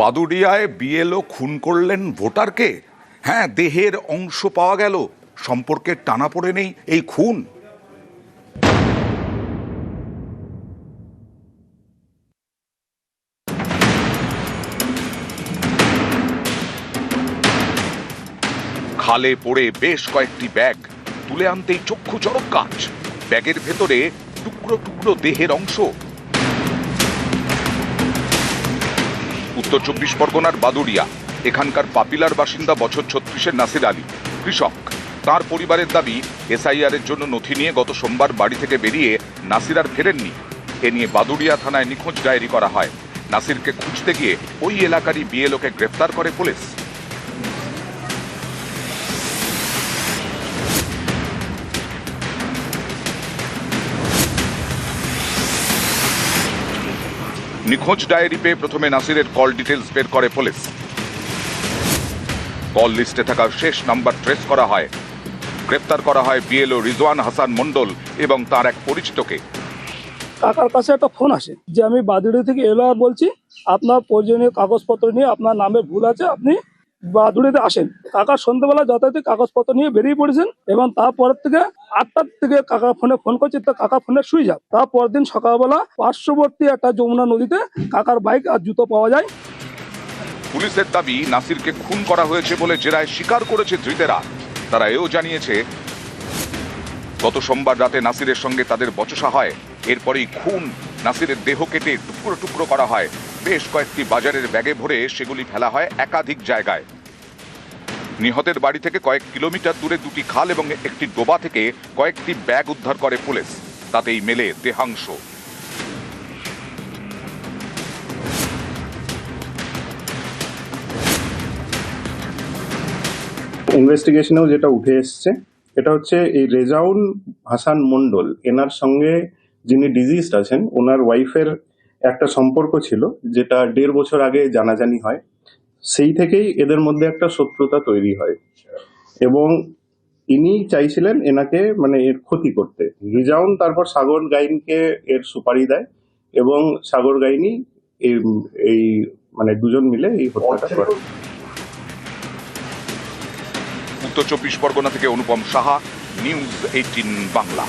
বাদুড়িয়ায় BLO খুন করলেন ভোটারকে। হ্যাঁ, দেহের অংশ পাওয়া গেল, সম্পর্কের টানাপোড়েনেই এই খুন। খালে পড়ে বেশ কয়েকটি ব্যাগ তুলে আনতেই চক্ষু চড়ক গাছ। ব্যাগের ভেতরে টুকরো টুকরো দেহের অংশ। উত্তর 24 পরগনার বাদুড়িয়া, এখানকার পাপিলার বাসিন্দা বছর 36-এর নাসির আলী কৃষক। তার পরিবারের দাবি, এসআইআর এর জন্য নথি নিয়ে গত সোমবার বাড়ি থেকে বেরিয়ে নাসির আর ফেরেননি। এ নিয়ে বাদুড়িয়া থানায় নিখোঁজ ডায়েরি করা হয়। নাসিরকে খুঁজতে গিয়ে ওই এলাকারই বিএলওকে গ্রেফতার করে পুলিশ। নিখোঁজ ডায়েরি পেয়ে প্রথমে নাসিরের কল ডিটেলস বের করে পুলিশ। কল লিস্টে থাকা শেষ নাম্বার ট্রেস করা হয়। গ্রেফতার করা হয় বিএলও রিজওয়ান হাসান মন্ডল এবং তার এক পরিচিতকে। কাকার কাছে একটা ফোন আসে যে আমি বাদুড়ি থেকে এলো আর বলছি আপনার প্রয়োজনীয় কাগজপত্র নিয়ে আপনার নামে ভুল আছে, আপনি বাদুড়িতে আসেন। কাকা সন্ধ্যাবেলা যথাযথ কাগজপত্র নিয়ে বেরিয়ে পড়েছেন এবং তারপরের থেকে 8টার থেকে কাকা ফোন করছে, তো কাকা ফোনে সুইচ অফ। তারপর দিন সকালবেলা পার্শ্ববর্তী একটা যমুনা নদীতে কাকার বাইক আর জুতো পাওয়া যায়। পুলিশের দাবি, নাসিরকে খুন করা হয়েছে বলে জেরায় স্বীকার করেছে ধৃতেরা। তারা এও জানিয়েছে, গত সোমবার রাতে নাসিরের সঙ্গে তাদের বচসা হয়। এরপরেই খুন। নাসিরের দেহ কেটে টুকরো টুকরো করা হয়। বেশ কয়েকটি বাজারের ব্যাগে ভরে সেগুলি ফেলা হয় একাধিক জায়গায়। নিহতের বাড়ি থেকে কয়েক কিলোমিটার দূরে দুটি খাল এবং একটি ডোবা থেকে কয়েকটি ব্যাগ উদ্ধার করে পুলিশ। তাতেই মেলে দেহাংশ। ইনভেস্টিগেশনেও যেটা উঠে এসছে, এটা হচ্ছে এই রেজাউন হাসান মন্ডল, এনার সঙ্গে যিনি ডিজিজড আছেন ওনার ওয়াইফের একটা সম্পর্ক ছিল, যেটা 1.5 বছর আগে জানাজানি হয়। সেই থেকেই এদের মধ্যে একটা শত্রুতা তৈরি হয় এবং ইনি চাইছিলেন এনাকে মানে এর ক্ষতি করতে। রিজাউন তারপর সাগর গাইনকে এর সুপারি দেয় এবং সাগর গাইনি এই মানে দুজন মিলে এই হত্যাটা করে। উত্তর 24 পরগনা থেকে অনুপম সাহা, নিউজ 18 বাংলা।